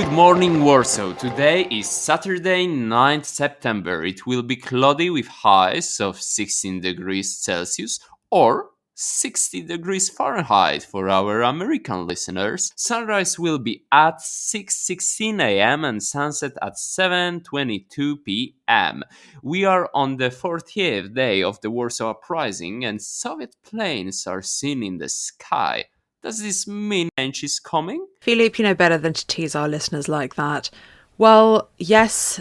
Good morning, Warsaw. Today is Saturday, 9th September. It will be cloudy with highs of 16 degrees Celsius or 60 degrees Fahrenheit for our American listeners. Sunrise will be at 6:16 a.m. and sunset at 7:22 p.m. We are on the 40th day of the Warsaw Uprising and Soviet planes are seen in the sky. Does this mean change is coming? Philippe, you know better than to tease our listeners like that. Well, yes,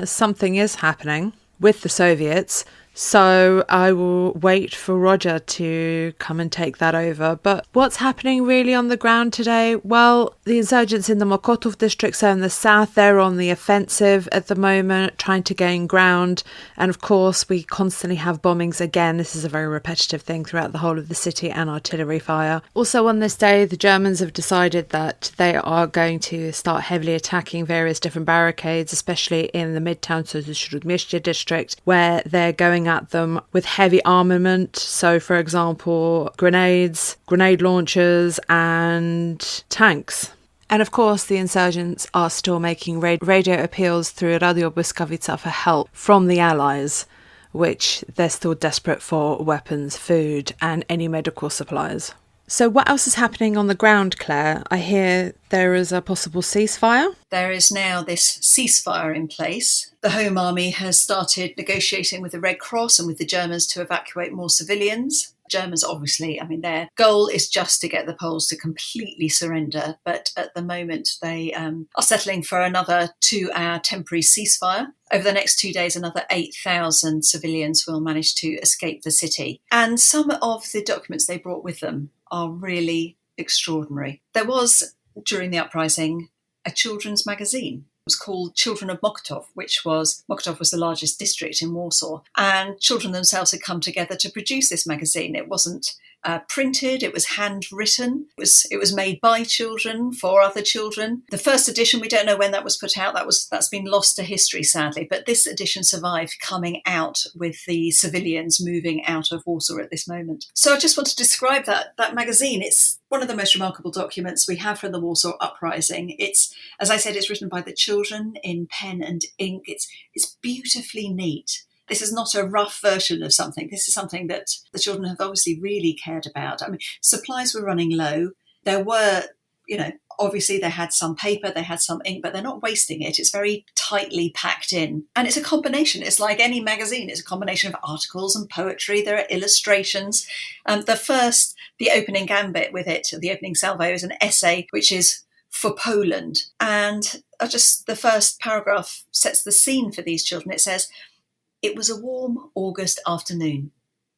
something is happening with the Soviets, so I will wait for Roger to come and take that over. But what's happening really on the ground today? Well, the insurgents in the Mokotów district, so in the south, they're on the offensive at the moment, trying to gain ground. And of course, we constantly have bombings again. This is a very repetitive thing throughout the whole of the city, and artillery fire. Also on this day, the Germans have decided that they are going to start heavily attacking various different barricades, especially in the midtown, so the Śródmieście district, where they're going at them with heavy armament. So, for example, grenades, grenade launchers, and tanks. And of course, the insurgents are still making radio appeals through Radio Błyskawica for help from the Allies, which they're still desperate for weapons, food, and any medical supplies. So what else is happening on the ground, Claire? I hear there is a possible ceasefire. There is now this ceasefire in place. The Home Army has started negotiating with the Red Cross and with the Germans to evacuate more civilians. Germans, obviously, their goal is just to get the Poles to completely surrender. But at the moment, they are settling for another 2-hour temporary ceasefire. Over the next 2 days, another 8,000 civilians will manage to escape the city. And some of the documents they brought with them are really extraordinary. There was, during the uprising, a children's magazine. It was called Children of Mokotów, Mokotów was the largest district in Warsaw. And children themselves had come together to produce this magazine. It wasn't printed, it was handwritten. It was made by children for other children. The first edition, we don't know when that was put out. That's been lost to history, sadly. But this edition survived, coming out with the civilians moving out of Warsaw at this moment. So I just want to describe that magazine. It's one of the most remarkable documents we have from the Warsaw Uprising. It's, as I said, it's written by the children in pen and ink. It's beautifully neat. This is not a rough version of something. This is something that the children have obviously really cared about. Supplies were running low. There were, obviously they had some paper, they had some ink, but they're not wasting it. It's very tightly packed in. And it's a combination. It's like any magazine. It's a combination of articles and poetry. There are illustrations. The opening gambit with it, the opening salvo, is an essay, which is for Poland. And just the first paragraph sets the scene for these children. It says, "It was a warm August afternoon.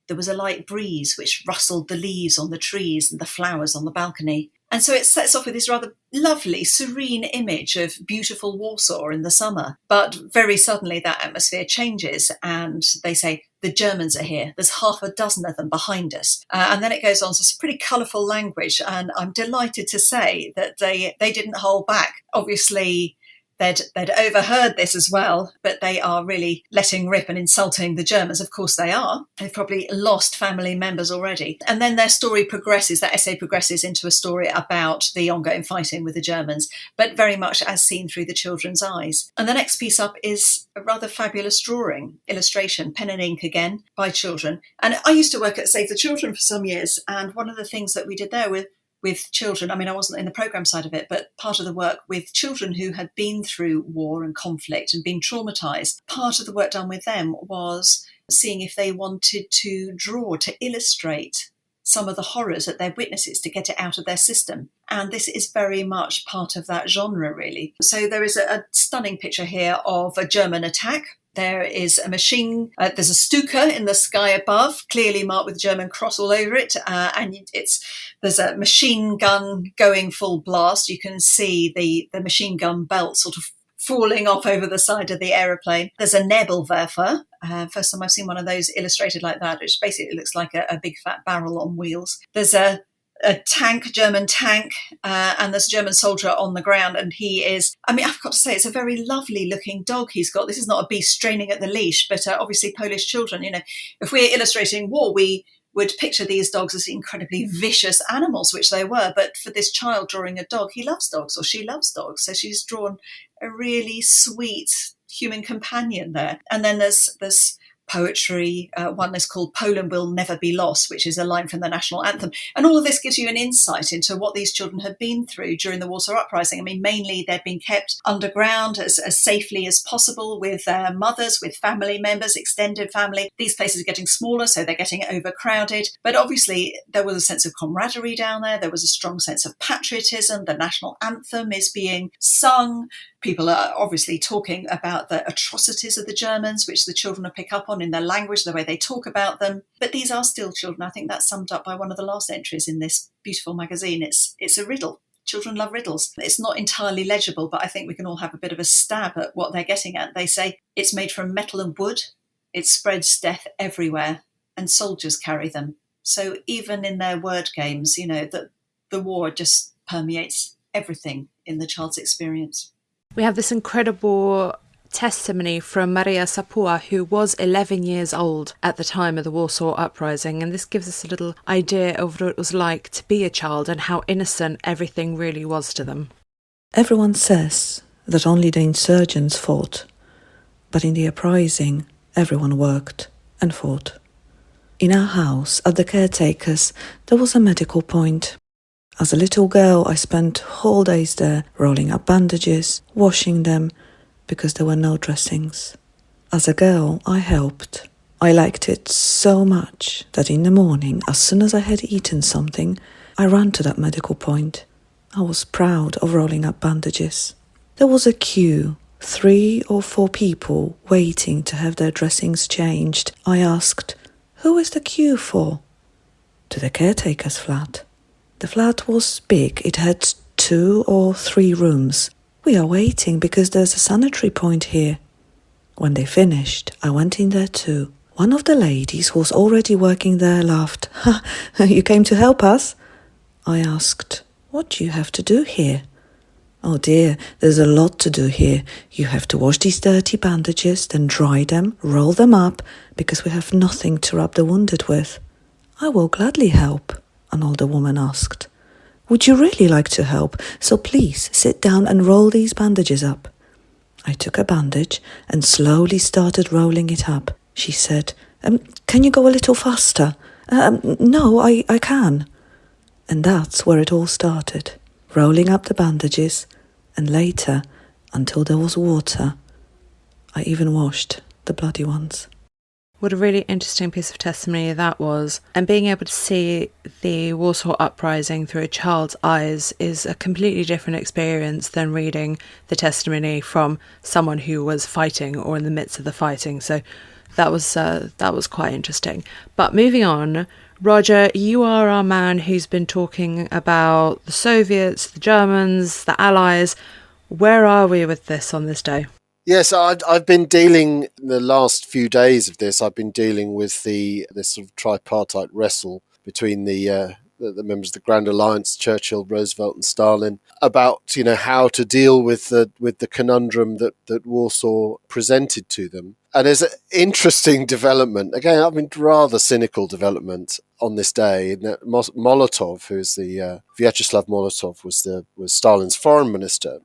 There was a light breeze which rustled the leaves on the trees and the flowers on the balcony." And so it sets off with this rather lovely, serene image of beautiful Warsaw in the summer. But very suddenly that atmosphere changes and they say, "The Germans are here. There's half a dozen of them behind us." And then it goes on to some pretty colourful language. And I'm delighted to say that they didn't hold back. Obviously, They'd overheard this as well, but they are really letting rip and insulting the Germans. Of course they are. They've probably lost family members already. And then their story progresses, that essay progresses into a story about the ongoing fighting with the Germans, but very much as seen through the children's eyes. And the next piece up is a rather fabulous drawing, illustration, pen and ink again, by children. And I used to work at Save the Children for some years, and one of the things that we did there with children, I wasn't in the programme side of it, but part of the work with children who had been through war and conflict and been traumatised, part of the work done with them was seeing if they wanted to draw, to illustrate some of the horrors that they're witnesses, to get it out of their system. And this is very much part of that genre, really. So there is a stunning picture here of a German attack. There is a machine, there's a Stuka in the sky above, clearly marked with German cross all over it. And there's a machine gun going full blast. You can see the machine gun belt sort of falling off over the side of the aeroplane. There's a Nebelwerfer. First time I've seen one of those illustrated like that, which basically looks like a big fat barrel on wheels. There's a tank, German tank, and there's a German soldier on the ground, and he is, I've got to say, it's a very lovely looking dog he's got. This is not a beast straining at the leash, but obviously Polish children, if we're illustrating war, we would picture these dogs as incredibly vicious animals, which they were. But for this child drawing a dog, he loves dogs or she loves dogs. So she's drawn a really sweet human companion there. And then there's poetry. One is called Poland Will Never Be Lost, which is a line from the national anthem. And all of this gives you an insight into what these children had been through during the Warsaw Uprising. I mean, mainly they'd been kept underground as safely as possible with their mothers, with family members, extended family. These places are getting smaller, so they're getting overcrowded. But obviously, there was a sense of camaraderie down there. There was a strong sense of patriotism. The national anthem is being sung. People are obviously talking about the atrocities of the Germans, which the children will pick up on in their language, the way they talk about them. But these are still children. I think that's summed up by one of the last entries in this beautiful magazine. It's a riddle. Children love riddles. It's not entirely legible, but I think we can all have a bit of a stab at what they're getting at. They say it's made from metal and wood. It spreads death everywhere, and soldiers carry them. So even in their word games, the war just permeates everything in the child's experience. We have this incredible testimony from Maria Sapua, who was 11 years old at the time of the Warsaw Uprising, and this gives us a little idea of what it was like to be a child and how innocent everything really was to them. Everyone says that only the insurgents fought, but in the uprising, everyone worked and fought. In our house, at the caretakers, there was a medical point. As a little girl, I spent whole days there, rolling up bandages, washing them, because there were no dressings. As a girl, I helped. I liked it so much that in the morning, as soon as I had eaten something, I ran to that medical point. I was proud of rolling up bandages. There was a queue, 3 or 4 people waiting to have their dressings changed. I asked, "Who is the queue for?" "To the caretaker's flat." The flat was big. It had 2 or 3 rooms. "We are waiting because there's a sanitary point here." When they finished, I went in there too. One of the ladies who was already working there laughed. "Ha, you came to help us?" I asked, "What do you have to do here?" "Oh dear, there's a lot to do here. You have to wash these dirty bandages, then dry them, roll them up, because we have nothing to rub the wounded with." "I will gladly help," an older woman asked. "Would you really like to help? So please sit down and roll these bandages up." I took a bandage and slowly started rolling it up. She said, "Can you go a little faster?" No, I can." And that's where it all started, rolling up the bandages, and later, until there was water, I even washed the bloody ones. What a really interesting piece of testimony that was. And being able to see the Warsaw Uprising through a child's eyes is a completely different experience than reading the testimony from someone who was fighting or in the midst of the fighting. So that was quite interesting. But moving on, Roger, you are our man who's been talking about the Soviets, the Germans, the Allies. Where are we with this on this day? Yes, I've been dealing, in the last few days of this, I've been dealing with this sort of tripartite wrestle between the members of the Grand Alliance, Churchill, Roosevelt and Stalin, about how to deal with the conundrum that Warsaw presented to them. And there's an interesting development, again, I mean, rather cynical development on this day. Molotov, who's Vyacheslav Molotov was Stalin's foreign minister,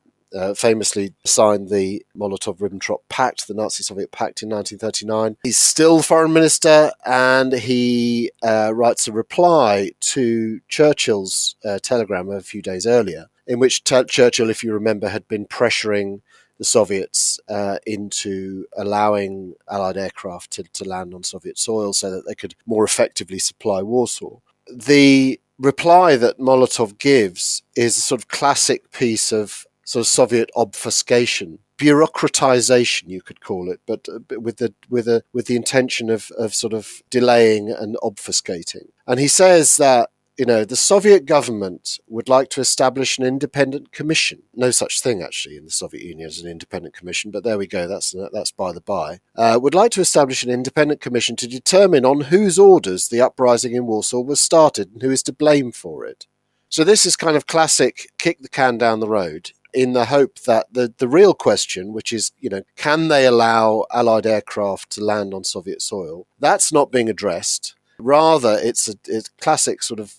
famously signed the Molotov-Ribbentrop Pact, the Nazi-Soviet Pact in 1939. He's still foreign minister, and he writes a reply to Churchill's telegram a few days earlier, in which Churchill, if you remember, had been pressuring the Soviets into allowing Allied aircraft to land on Soviet soil so that they could more effectively supply Warsaw. The reply that Molotov gives is a sort of classic piece of sort of Soviet obfuscation, bureaucratization, you could call it, but with the intention of sort of delaying and obfuscating. And he says that the Soviet government would like to establish an independent commission. No such thing actually in the Soviet Union as an independent commission, but there we go. That's by the by. Would like to establish an independent commission to determine on whose orders the uprising in Warsaw was started and who is to blame for it. So this is kind of classic kick the can down the road, in the hope that the real question, which is, can they allow Allied aircraft to land on Soviet soil? That's not being addressed. Rather, it's a classic sort of,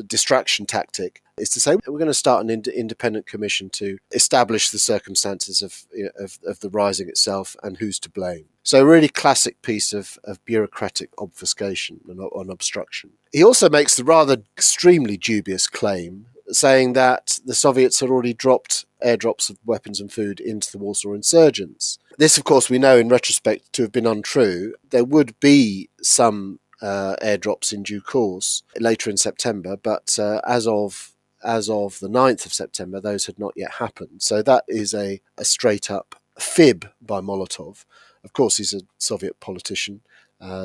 distraction tactic. Is to say we're going to start an independent commission to establish the circumstances of the rising itself and who's to blame. So a really classic piece of bureaucratic obfuscation and obstruction. He also makes the rather extremely dubious claim saying that the Soviets had already dropped airdrops of weapons and food into the Warsaw insurgents. This, of course, we know in retrospect to have been untrue. There would be some airdrops in due course later in September, but as of the 9th of September, those had not yet happened. So that is a straight-up fib by Molotov. Of course, he's a Soviet politician,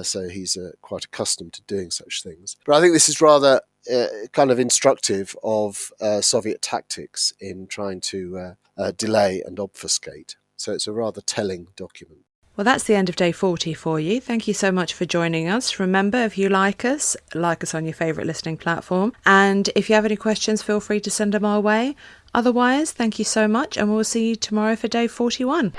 so he's quite accustomed to doing such things. But I think this is rather kind of instructive of Soviet tactics in trying to delay and obfuscate. So it's a rather telling document. Well, that's the end of day 40 for you. Thank you so much for joining us. Remember, if you like us on your favourite listening platform. And if you have any questions, feel free to send them our way. Otherwise, thank you so much, and we'll see you tomorrow for day 41.